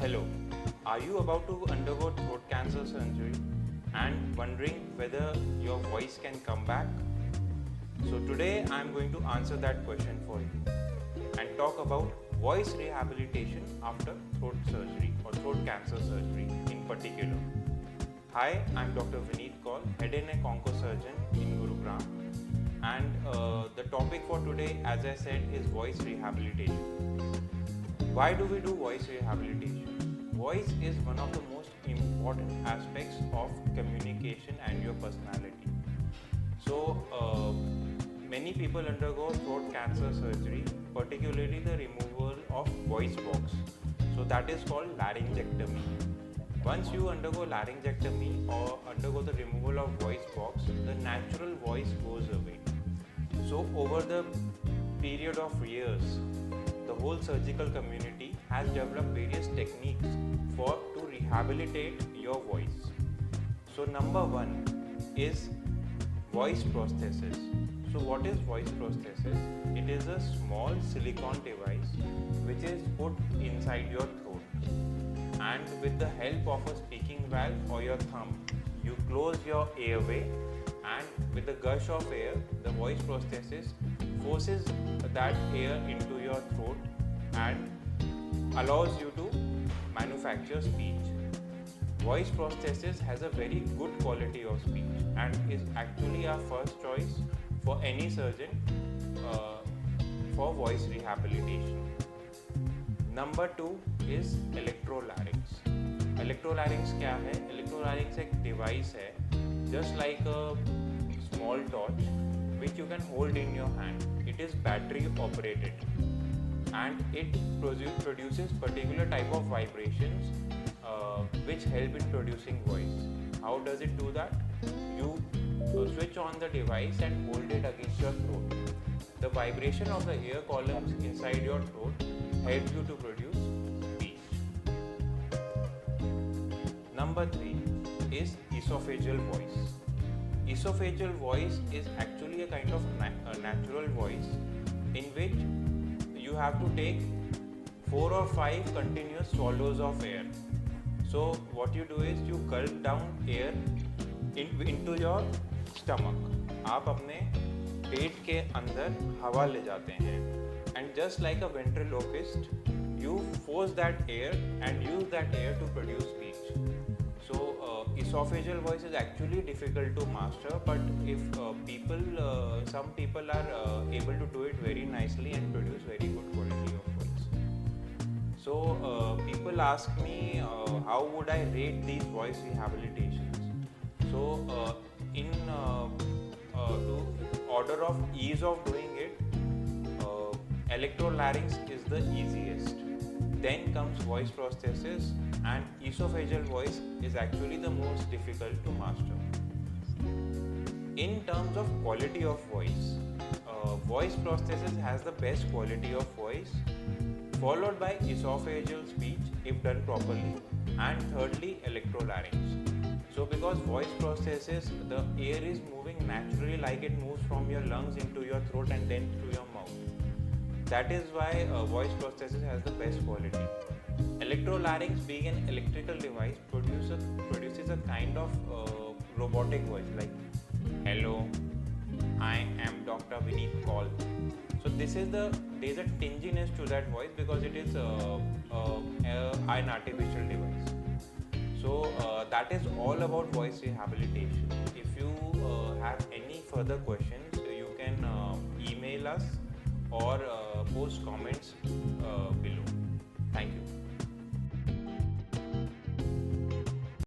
Hello, are you about to undergo throat cancer surgery and wondering whether your voice can come back? So today I am going to answer that question for you and talk about voice rehabilitation after throat surgery or throat cancer surgery in particular. Hi, I am Dr. Vineet Kaul, head and neck oncosurgeon in Gurugram, and the topic for today, as I said, is voice rehabilitation. Why do we do voice rehabilitation? Voice is one of the most important aspects of communication and your personality. So, many people undergo throat cancer surgery, particularly the removal of voice box. So, that is called laryngectomy. Once you undergo laryngectomy or undergo the removal of voice box, the natural voice goes away. So, over the period of years, the whole surgical community has developed various techniques to rehabilitate your voice. So number one is voice prosthesis. So what is voice prosthesis? It is a small silicone device which is put inside your throat, and with the help of a speaking valve or your thumb, you close your airway, and with the gush of air, the voice prosthesis forces that air into your throat and allows you to manufacture speech. Voice prosthesis has a very good quality of speech and is actually our first choice for any surgeon for voice rehabilitation. Number two is electrolarynx. Electrolarynx क्या है? Electrolarynx एक device है, just like a small torch which you can hold in your hand. It is battery operated and it produces particular type of vibrations which help in producing voice. How does it do that? You switch on the device and hold it against your throat. The vibration of the air columns inside your throat helps you to produce speech. Number three is esophageal voice. Esophageal voice is actually a kind of natural voice in which you have to take 4 or 5 continuous swallows of air. So what you do is you gulp down air into your stomach. आप अपने पेट के अंदर हवा ले जाते हैं, and just like a ventriloquist, you force that air and use that air to produce speech. So esophageal voice is actually difficult to master, but if some people are able to do it very nicely and produce very good quality of voice. So people ask me how would I rate these voice rehabilitations. So in to order of ease of doing it, electrolarynx is the easiest. Then comes voice prosthesis, and esophageal voice is actually the most difficult to master. In terms of quality of voice, voice prosthesis has the best quality of voice, followed by esophageal speech if done properly, and thirdly electrolarynx. So because voice prosthesis, the air is moving naturally like it moves from your lungs into your throat and then to your mouth. That is why voice prosthesis has the best quality. Electrolarynx, being an electrical device, produces a kind of robotic voice like, "Hello, I am Dr. Vineet Kaul." So there is a tinginess to that voice because it is an artificial device. So that is all about voice rehabilitation. If you have any further questions, you can email us or post comments below.